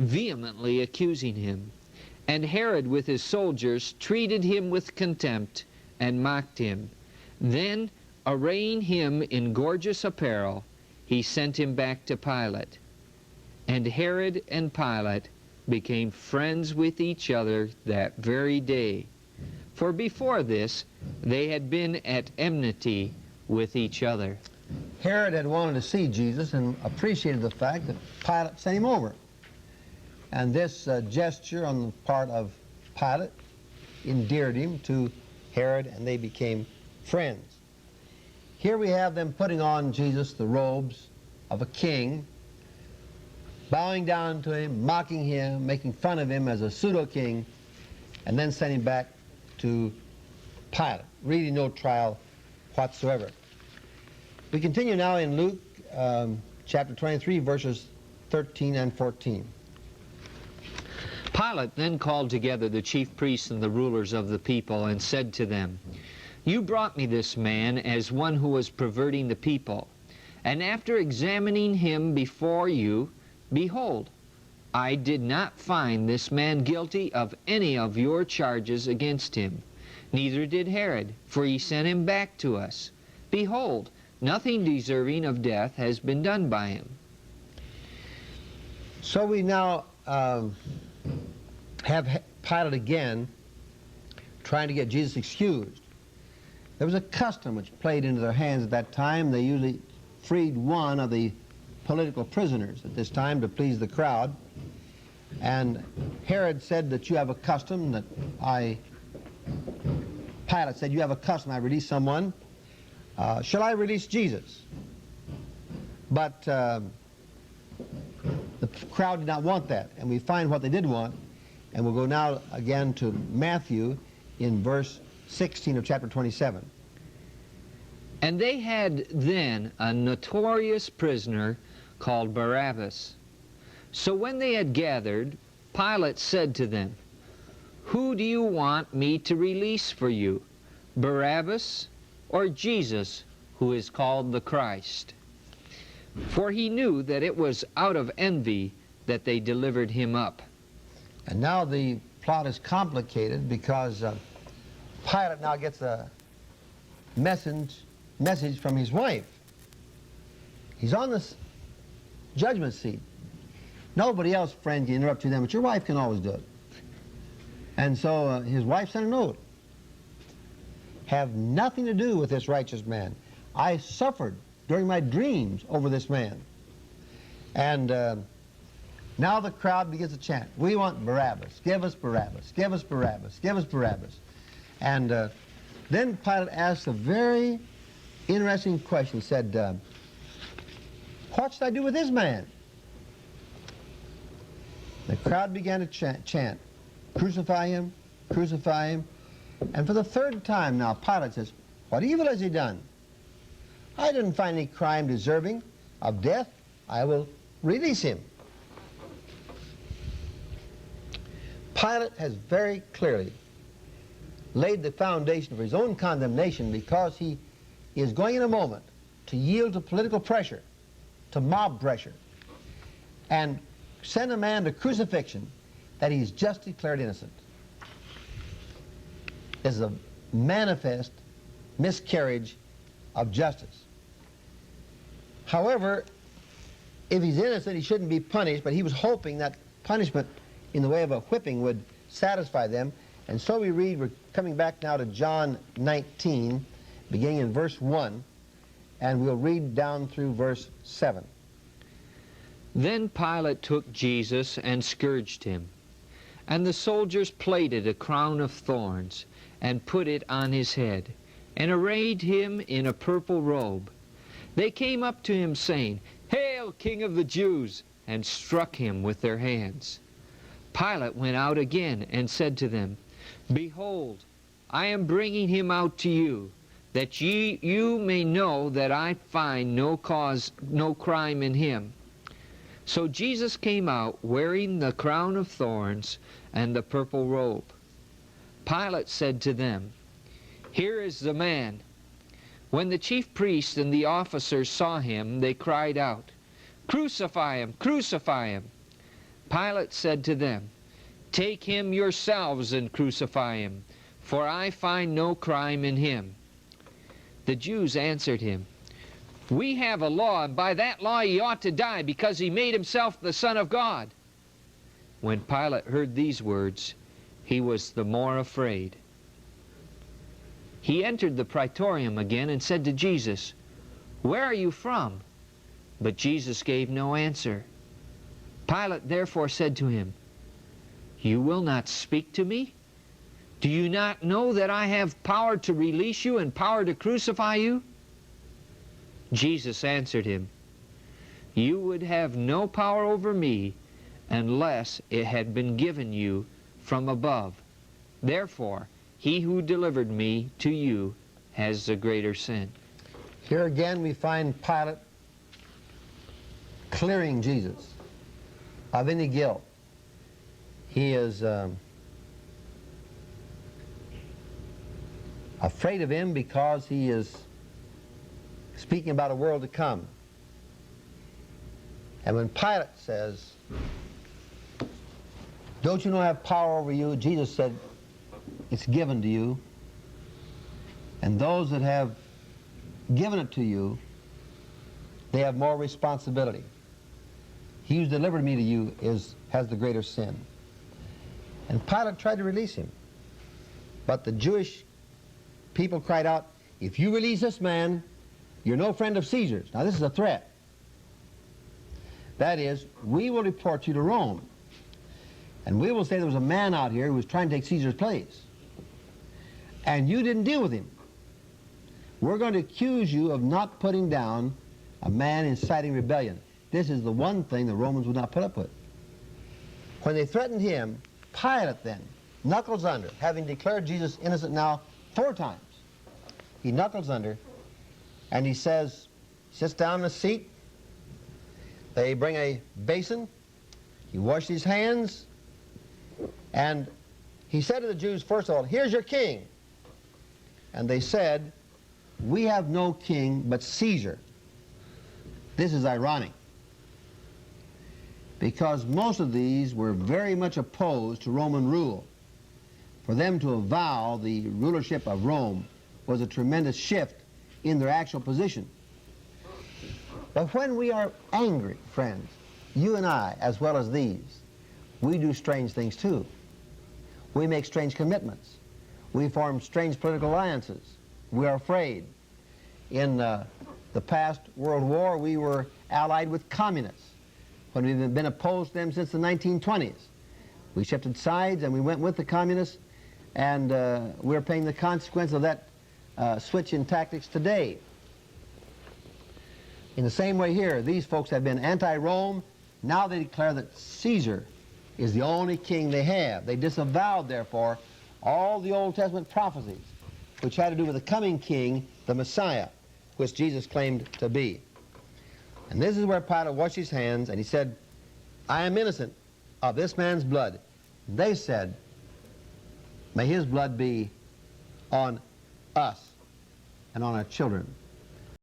vehemently accusing him. And Herod with his soldiers treated him with contempt and mocked him. Then, arraying him in gorgeous apparel, he sent him back to Pilate. And Herod and Pilate became friends with each other that very day. For before this, they had been at enmity with each other. Herod had wanted to see Jesus and appreciated the fact that Pilate sent him over. And this gesture on the part of Pilate endeared him to Herod, and they became friends. Here we have them putting on Jesus the robes of a king, bowing down to him, mocking him, making fun of him as a pseudo-king, and then sending him back to Pilate. Really no trial whatsoever. We continue now in Luke chapter 23, verses 13 and 14. Pilate then called together the chief priests and the rulers of the people and said to them, "You brought me this man as one who was perverting the people. And after examining him before you, behold, I did not find this man guilty of any of your charges against him. Neither did Herod, for he sent him back to us. Behold, nothing deserving of death has been done by him." So we now have Pilate again trying to get Jesus excused. There was a custom which played into their hands at that time. They usually freed one of the political prisoners at this time to please the crowd. And Herod said that you have a custom that Pilate said, you have a custom, I release someone. Shall I release Jesus? But the crowd did not want that, and we find what they did want. And we'll go now again to Matthew in verse 16 of chapter 27. And they had then a notorious prisoner called Barabbas. So when they had gathered, Pilate said to them, "Who do you want me to release for you, Barabbas or Jesus, who is called the Christ?" For he knew that it was out of envy that they delivered him up. And now the plot is complicated because Pilate now gets a message from his wife. He's on this judgment seat. Nobody else, friend, can interrupt you then, but your wife can always do it. And so his wife sent a note. Have nothing to do with this righteous man. I suffered during my dreams over this man. And now the crowd begins to chant, "We want Barabbas. Give us Barabbas. Give us Barabbas. Give us Barabbas." And then Pilate asked a very interesting question. He said, "What should I do with this man?" The crowd began to chant, "Crucify him, crucify him." And for the third time now, Pilate says, "What evil has he done? I didn't find any crime deserving of death. I will release him." Pilate has very clearly laid the foundation for his own condemnation because he is going in a moment to yield to political pressure, to mob pressure, and send a man to crucifixion that he's just declared innocent. This is a manifest miscarriage of justice. However, if he's innocent, he shouldn't be punished, but he was hoping that punishment in the way of a whipping would satisfy them. And so we read, we're coming back now to John 19, beginning in verse 1, and we'll read down through verse 7. Then Pilate took Jesus and scourged him. And the soldiers plaited a crown of thorns and put it on his head, and arrayed him in a purple robe. They came up to him, saying, "Hail, King of the Jews!" and struck him with their hands. Pilate went out again and said to them, "Behold, I am bringing him out to you, that you may know that I find no crime in him." So Jesus came out wearing the crown of thorns and the purple robe. Pilate said to them, "Here is the man." When the chief priests and the officers saw him, they cried out, "Crucify him! Crucify him!" Pilate said to them, "Take him yourselves and crucify him, for I find no crime in him." The Jews answered him, "We have a law, and by that law he ought to die, because he made himself the Son of God." When Pilate heard these words, he was the more afraid. He entered the praetorium again and said to Jesus, "Where are you from?" But Jesus gave no answer. Pilate therefore said to him, "You will not speak to me? Do you not know that I have power to release you and power to crucify you?" Jesus answered him, "You would have no power over me unless it had been given you from above. Therefore, he who delivered me to you has the greater sin." Here again we find Pilate clearing Jesus of any guilt. He is afraid of him because he is speaking about a world to come. And when Pilate says, "Don't you know I have power over you?" Jesus said, "It's given to you. And those that have given it to you, they have more responsibility. He who's delivered me to you has the greater sin." And Pilate tried to release him. But the Jewish people cried out, "If you release this man, you're no friend of Caesar's." Now this is a threat. That is, we will report you to Rome. And we will say there was a man out here who was trying to take Caesar's place. And you didn't deal with him. We're going to accuse you of not putting down a man inciting rebellion. This is the one thing the Romans would not put up with. When they threatened him, Pilate then knuckles under, having declared Jesus innocent now 4 times. He knuckles under and he says, sits down in a seat. They bring a basin. He washes his hands. And he said to the Jews, first of all, "Here's your king." And they said, "We have no king but Caesar." This is ironic, because most of these were very much opposed to Roman rule. For them to avow the rulership of Rome was a tremendous shift in their actual position. But when we are angry, friends, you and I, as well as these, we do strange things too. We make strange commitments. We form strange political alliances. We are afraid. In the past World War, we were allied with communists when we've been opposed to them since the 1920s. We shifted sides and we went with the communists, and we're paying the consequence of that switch in tactics today. In the same way here, these folks have been anti-Rome. Now they declare that Caesar is the only king they have. They disavowed, therefore, all the Old Testament prophecies which had to do with the coming king, the Messiah, which Jesus claimed to be. And this is where Pilate washed his hands and he said, "I am innocent of this man's blood." They said, "May his blood be on us and on our children."